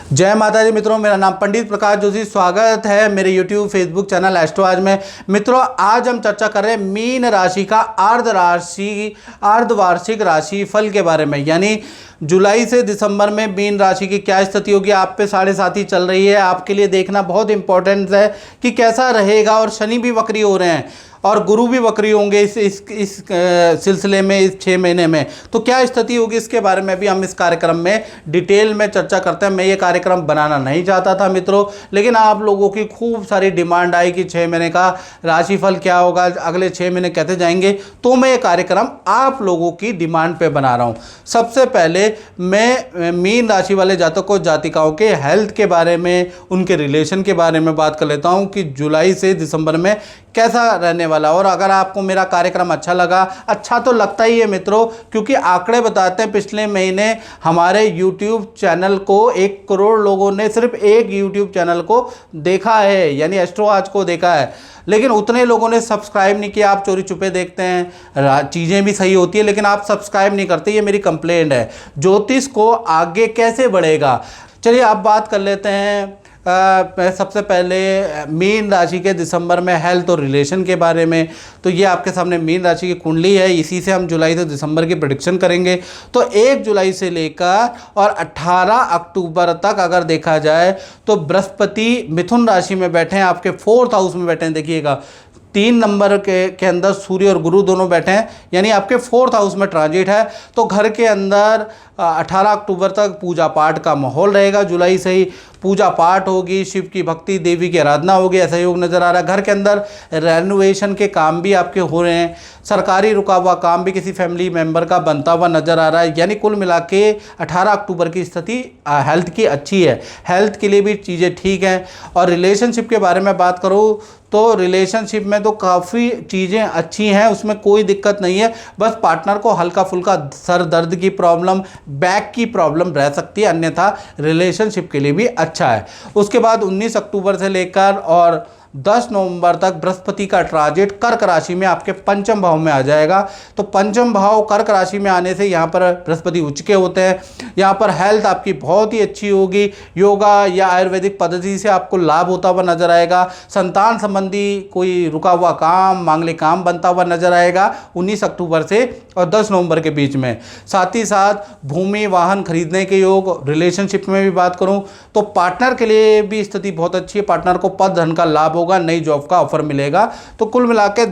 जय माता दी मित्रों, मेरा नाम पंडित प्रकाश जोशी। स्वागत है मेरे YouTube फेसबुक चैनल एस्ट्रो आज में। मित्रों, आज हम चर्चा कर रहे हैं मीन राशि का अर्धवार्षिक राशि फल के बारे में। यानी जुलाई से दिसंबर में मीन राशि की क्या स्थिति होगी। आप पे 7.5 चल रही है, आपके लिए देखना बहुत इंपॉर्टेंट है कि कैसा रहेगा। और शनि भी वक्री हो रहे हैं और गुरु भी वक्री होंगे इस सिलसिले में, इस 6 महीने में। तो क्या स्थिति होगी इसके बारे में भी हम इस कार्यक्रम में डिटेल में चर्चा करते हैं। मैं ये कार्यक्रम बनाना नहीं चाहता था मित्रों, लेकिन आप लोगों की खूब सारी डिमांड आई कि 6 महीने का राशिफल क्या होगा, अगले 6 महीने कैसे जाएंगे। तो मैं ये कार्यक्रम आप लोगों की डिमांड पे बना रहा हूँ। सबसे पहले मैं मीन राशि वाले जातकों जातिकाओं के हेल्थ के बारे में, उनके रिलेशन के बारे में बात कर लेता हूँ कि जुलाई से दिसंबर में कैसा रहने वाला। और अगर आपको मेरा कार्यक्रम अच्छा लगा, अच्छा तो लगता ही है मित्रों, क्योंकि आंकड़े बताते हैं पिछले महीने हमारे YouTube चैनल को 1 करोड़ लोगों ने सिर्फ एक YouTube चैनल को देखा है, यानी एस्ट्रो आज को देखा है। लेकिन उतने लोगों ने सब्सक्राइब नहीं किया। आप चोरी छुपे देखते हैं, चीज़ें भी सही होती है लेकिन आप सब्सक्राइब नहीं करते। ये मेरी कंप्लेंट है। ज्योतिष को आगे कैसे बढ़ेगा, चलिए आप बात कर लेते हैं। सबसे पहले मीन राशि के दिसंबर में हेल्थ और रिलेशन के बारे में। तो ये आपके सामने मीन राशि की कुंडली है, इसी से हम जुलाई से दिसंबर की प्रेडिक्शन करेंगे। तो 1 जुलाई से लेकर और 18 अक्टूबर तक अगर देखा जाए तो बृहस्पति मिथुन राशि में बैठे हैं, आपके 4th हाउस में बैठे हैं। देखिएगा 3 नंबर के अंदर सूर्य और गुरु दोनों बैठे हैं, यानी आपके 4th हाउस में ट्रांजिट है। तो घर के अंदर 18 अक्टूबर तक पूजा पाठ का माहौल रहेगा। जुलाई से ही पूजा पाठ होगी, शिव की भक्ति, देवी की आराधना होगी, ऐसा योग नज़र आ रहा है। घर के अंदर रेनोवेशन के काम भी आपके हो रहे हैं। सरकारी रुका हुआ काम भी किसी फैमिली मेंबर का बनता हुआ नज़र आ रहा है। यानी कुल मिला के 18 अक्टूबर की स्थिति हेल्थ की अच्छी है, हेल्थ के लिए भी चीज़ें ठीक हैं। और रिलेशनशिप के बारे में बात करूँ तो रिलेशनशिप में तो काफ़ी चीज़ें अच्छी हैं, उसमें कोई दिक्कत नहीं है। बस पार्टनर को हल्का फुल्का सर दर्द की प्रॉब्लम, बैक की प्रॉब्लम रह सकती है, अन्यथा रिलेशनशिप के लिए भी अच्छा है। उसके बाद 19 अक्टूबर से लेकर और 10 नवंबर तक बृहस्पति का ट्रांजिट कर्क राशि में आपके पंचम भाव में आ जाएगा। तो पंचम भाव कर्क राशि में आने से यहाँ पर बृहस्पति उच्च के होते हैं। यहाँ पर हेल्थ आपकी बहुत ही अच्छी होगी। योगा या आयुर्वेदिक पद्धति से आपको लाभ होता हुआ नजर आएगा। संतान संबंधी कोई रुका हुआ काम, मांगलिक काम बनता हुआ नजर आएगा 19 अक्टूबर से और 10 नवंबर के बीच में। साथ ही साथ भूमि वाहन खरीदने के योग। रिलेशनशिप में भी बात करूँ तो पार्टनर के लिए भी स्थिति बहुत अच्छी है। पार्टनर को पद धन का लाभ होगा, नई जॉब का ऑफर मिलेगा। तो कुल मिला के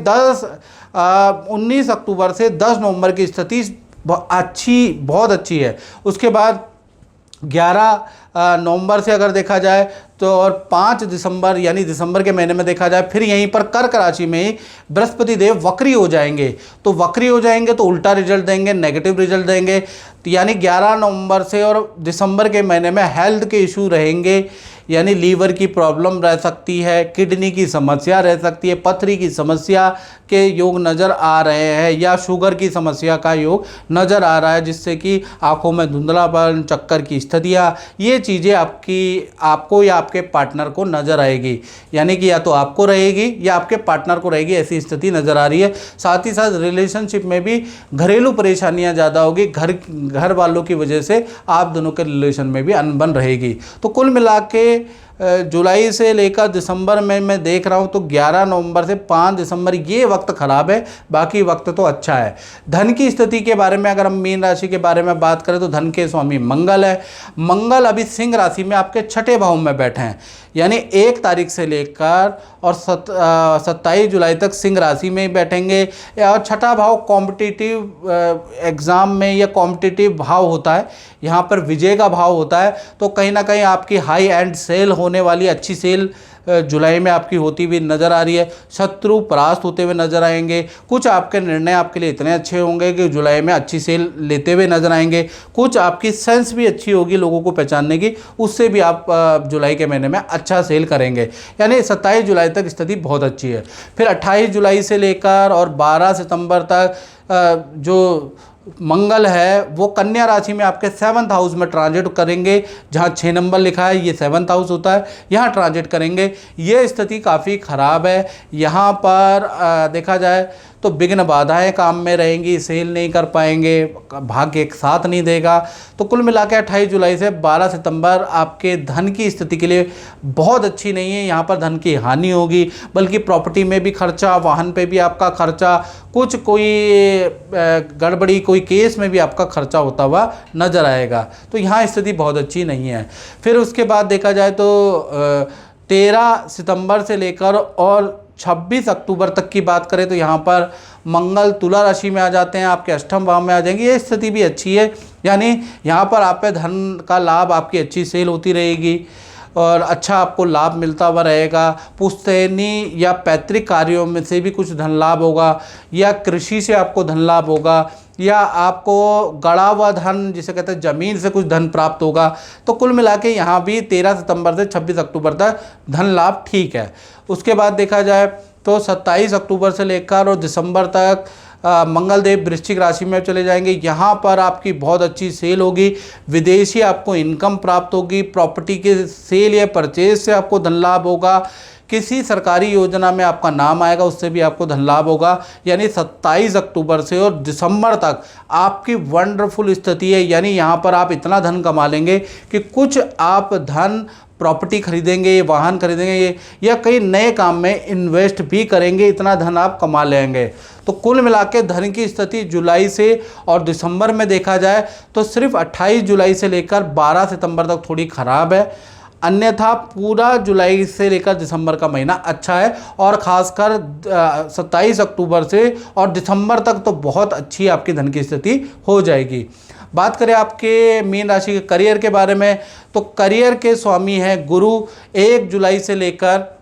19 अक्टूबर से 10 नवंबर की स्थिति बहुत अच्छी है। उसके बाद 11 नवंबर से अगर देखा जाए तो और 5 दिसंबर यानी दिसंबर के महीने में देखा जाए, फिर यहीं पर कर्क राशि में ही बृहस्पति देव वक्री हो जाएंगे। तो वक्री हो जाएंगे तो उल्टा रिजल्ट देंगे, नेगेटिव रिजल्ट देंगे। तो यानी 11 नवंबर से और दिसंबर के महीने में हेल्थ के इशू रहेंगे, यानी लीवर की प्रॉब्लम रह सकती है, किडनी की समस्या रह सकती है, पथरी की समस्या के योग नज़र आ रहे हैं, या शुगर की समस्या का योग नज़र आ रहा है, जिससे कि आंखों में धुंधलापन, चक्कर की स्थितियाँ, ये चीज़ें आपको या आपके पार्टनर को नज़र आएगी। यानी कि या तो आपको रहेगी या आपके पार्टनर को रहेगी, ऐसी स्थिति नज़र आ रही है। साथ ही साथ रिलेशनशिप में भी घरेलू परेशानियाँ ज़्यादा होगी, घर वालों की वजह से आप दोनों के रिलेशन में भी अनबन रहेगी। तो कुल मिला के जुलाई से लेकर दिसंबर में मैं देख रहा हूँ तो 11 नवंबर से 5 दिसंबर ये वक्त ख़राब है, बाकी वक्त तो अच्छा है। धन की स्थिति के बारे में अगर हम मीन राशि के बारे में बात करें तो धन के स्वामी मंगल है। मंगल अभी सिंह राशि में आपके 6ठे भाव में बैठे हैं, यानी 1 तारीख से लेकर और 27 जुलाई तक सिंह राशि में ही बैठेंगे। और 6ठा भाव कॉम्पिटिटिव एग्ज़ाम में या कॉम्पिटिटिव भाव होता है, यहाँ पर विजय का भाव होता है। तो कहीं ना कहीं आपकी हाई एंड सेल होने वाली, अच्छी सेल जुलाई में आपकी होती हुई नज़र आ रही है। शत्रु परास्त होते हुए नजर आएंगे। कुछ आपके निर्णय आपके लिए इतने अच्छे होंगे कि जुलाई में अच्छी सेल लेते हुए नजर आएंगे। कुछ आपकी सेंस भी अच्छी होगी लोगों को पहचानने की, उससे भी आप जुलाई के महीने में अच्छा सेल करेंगे। यानी 27 जुलाई तक स्थिति बहुत अच्छी है। फिर 28 जुलाई से लेकर और 12 सितंबर तक जो मंगल है वो कन्या राशि में आपके 7th हाउस में ट्रांजिट करेंगे। जहाँ 6 नंबर लिखा है ये 7th हाउस होता है, यहाँ ट्रांजिट करेंगे। ये स्थिति काफ़ी ख़राब है। यहाँ पर देखा जाए तो विघ्न बाधाएं काम में रहेंगी, सेल नहीं कर पाएंगे, भाग्य एक साथ नहीं देगा। तो कुल मिला के 28 जुलाई से 12 सितंबर आपके धन की स्थिति के लिए बहुत अच्छी नहीं है। यहाँ पर धन की हानि होगी, बल्कि प्रॉपर्टी में भी खर्चा, वाहन पे भी आपका खर्चा, कुछ कोई गड़बड़ी, कोई केस में भी आपका खर्चा होता हुआ नजर आएगा। तो यहाँ स्थिति बहुत अच्छी नहीं है। फिर उसके बाद देखा जाए तो 13 सितंबर से लेकर और 26 अक्टूबर तक की बात करें तो यहाँ पर मंगल तुला राशि में आ जाते हैं, आपके अष्टम भाव में आ जाएंगे। ये स्थिति भी अच्छी है, यानी यहाँ पर आप पे धन का लाभ, आपकी अच्छी सेल होती रहेगी और अच्छा आपको लाभ मिलता हुआ रहेगा। पुश्तैनी या पैतृक कार्यों में से भी कुछ धन लाभ होगा, या कृषि से आपको धन लाभ होगा, या आपको गड़ा हुआ धन जिसे कहते हैं ज़मीन से कुछ धन प्राप्त होगा। तो कुल मिला के यहाँ भी 13 सितंबर से 26 अक्टूबर तक धन लाभ ठीक है। उसके बाद देखा जाए तो 27 अक्टूबर से लेकर और दिसंबर तक मंगल देव वृश्चिक राशि में चले जाएंगे। यहाँ पर आपकी बहुत अच्छी सेल होगी, विदेशी आपको इनकम प्राप्त होगी, प्रॉपर्टी के सेल या परचेज से आपको धन लाभ होगा, किसी सरकारी योजना में आपका नाम आएगा, उससे भी आपको धन लाभ होगा। यानी 27 अक्टूबर से और दिसंबर तक आपकी वंडरफुल स्थिति है। यानी यहाँ पर आप इतना धन कमा लेंगे कि कुछ आप धन प्रॉपर्टी खरीदेंगे, वाहन खरीदेंगे, या कई नए काम में इन्वेस्ट भी करेंगे, इतना धन आप कमा लेंगे। तो कुल मिला के धन की स्थिति जुलाई से और दिसंबर में देखा जाए तो सिर्फ 28 जुलाई से लेकर 12 सितंबर तक थोड़ी ख़राब है, अन्यथा पूरा जुलाई से लेकर दिसंबर का महीना अच्छा है। और ख़ासकर 27 अक्टूबर से और दिसंबर तक तो बहुत अच्छी आपकी धन की स्थिति हो जाएगी। बात करें आपके मीन राशि के करियर के बारे में, तो करियर के स्वामी हैं गुरु। 1 जुलाई से लेकर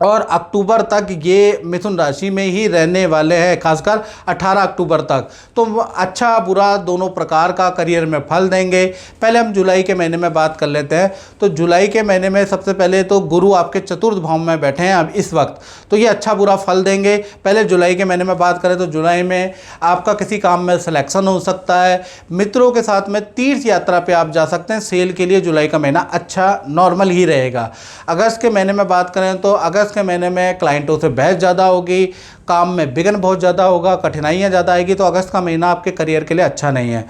और अक्टूबर तक ये मिथुन राशि में ही रहने वाले हैं, खासकर 18 अक्टूबर तक। तो अच्छा बुरा दोनों प्रकार का करियर में फल देंगे। पहले हम जुलाई के महीने में बात कर लेते हैं। तो जुलाई के महीने में सबसे पहले तो गुरु आपके चतुर्थ भाव में बैठे हैं अब इस वक्त, तो ये अच्छा बुरा फल देंगे। पहले जुलाई के महीने में बात करें तो जुलाई में आपका किसी काम में सिलेक्शन हो सकता है, मित्रों के साथ में तीर्थ यात्रा पर आप जा सकते हैं। सेल के लिए जुलाई का महीना अच्छा नॉर्मल ही रहेगा। अगस्त के महीने में बात करें तो अगस्त के महीने में क्लाइंटों से बहस ज़्यादा होगी, काम में विघ्न बहुत ज़्यादा होगा, कठिनाइयाँ ज़्यादा आएगी। तो अगस्त का महीना आपके करियर के लिए अच्छा नहीं है।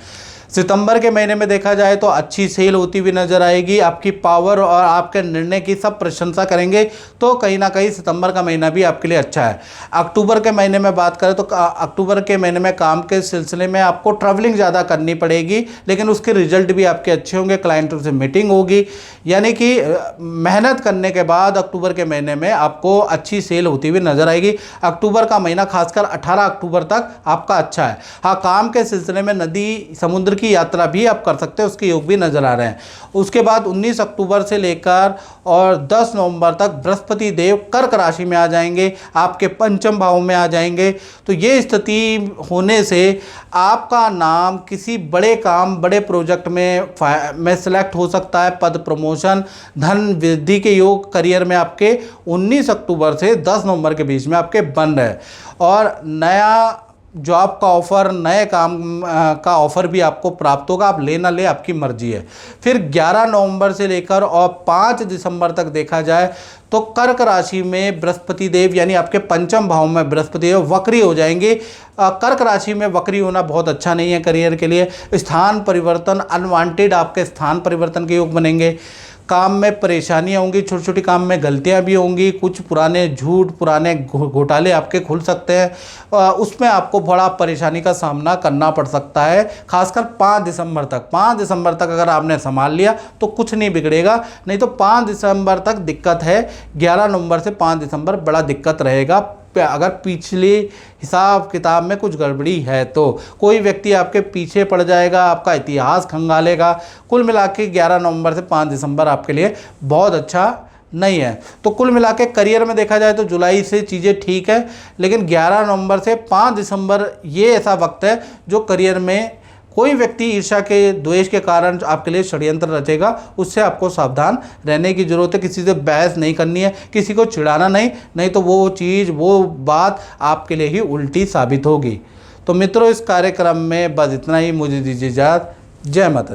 सितंबर के महीने में देखा जाए तो अच्छी सेल होती हुई नजर आएगी, आपकी पावर और आपके निर्णय की सब प्रशंसा करेंगे। तो कहीं ना कहीं सितंबर का महीना भी आपके लिए अच्छा है। अक्टूबर के महीने में बात करें तो अक्टूबर के महीने में काम के सिलसिले में आपको ट्रैवलिंग ज़्यादा करनी पड़ेगी, लेकिन उसके रिजल्ट भी आपके अच्छे होंगे, क्लाइंटों से मीटिंग होगी। यानी कि मेहनत करने के बाद अक्टूबर के महीने में आपको अच्छी सेल होती हुई नजर आएगी। अक्टूबर का महीना खासकर 18 अक्टूबर तक आपका अच्छा है। हाँ, काम के सिलसिले में नदी समुद्र की यात्रा भी आप कर सकते हैं, उसके योग भी नजर आ रहे हैं। उसके बाद 19 अक्टूबर से लेकर और 10 नवंबर तक बृहस्पति देव कर्क राशि में आ जाएंगे, आपके पंचम भाव में आ जाएंगे। तो ये स्थिति होने से आपका नाम किसी बड़े काम, बड़े प्रोजेक्ट में सिलेक्ट हो सकता है। पद प्रमोशन, धन वृद्धि के योग करियर में आपके 19 अक्टूबर से 10 नवंबर के बीच में आपके बन रहे, और नया जॉब का ऑफ़र, नए काम का ऑफ़र भी आपको प्राप्त होगा। आप ले ना ले आपकी मर्जी है। फिर 11 नवंबर से लेकर और 5 दिसंबर तक देखा जाए तो कर्क राशि में बृहस्पति देव, यानी आपके पंचम भाव में बृहस्पति देव वक्री हो जाएंगे। कर्क राशि में वक्री होना बहुत अच्छा नहीं है करियर के लिए। स्थान परिवर्तन, अनवांटेड आपके स्थान परिवर्तन के योग बनेंगे। काम में परेशानियाँ होंगी, छोटी छोटी काम में गलतियाँ भी होंगी, कुछ पुराने झूठ, पुराने घोटाले आपके खुल सकते हैं, उसमें आपको बड़ा परेशानी का सामना करना पड़ सकता है। खासकर 5 दिसंबर तक, 5 दिसंबर तक अगर आपने संभाल लिया तो कुछ नहीं बिगड़ेगा, नहीं तो 5 दिसंबर तक दिक्कत है। 11 नवंबर से 5 दिसंबर बड़ा दिक्कत रहेगा। अगर पिछले हिसाब किताब में कुछ गड़बड़ी है तो कोई व्यक्ति आपके पीछे पड़ जाएगा, आपका इतिहास खंगालेगा। कुल मिला के 11 नवंबर से 5 दिसंबर आपके लिए बहुत अच्छा नहीं है। तो कुल मिला के करियर में देखा जाए तो जुलाई से चीज़ें ठीक है, लेकिन 11 नवंबर से 5 दिसंबर ये ऐसा वक्त है जो करियर में कोई व्यक्ति ईर्ष्या के, द्वेष के कारण आपके लिए षड्यंत्र रचेगा, उससे आपको सावधान रहने की ज़रूरत है। किसी से बहस नहीं करनी है, किसी को चिढ़ाना नहीं तो वो चीज़, वो बात आपके लिए ही उल्टी साबित होगी। तो मित्रों, इस कार्यक्रम में बस इतना ही। मुझे दीजिए इजाज़त। जय माता दी।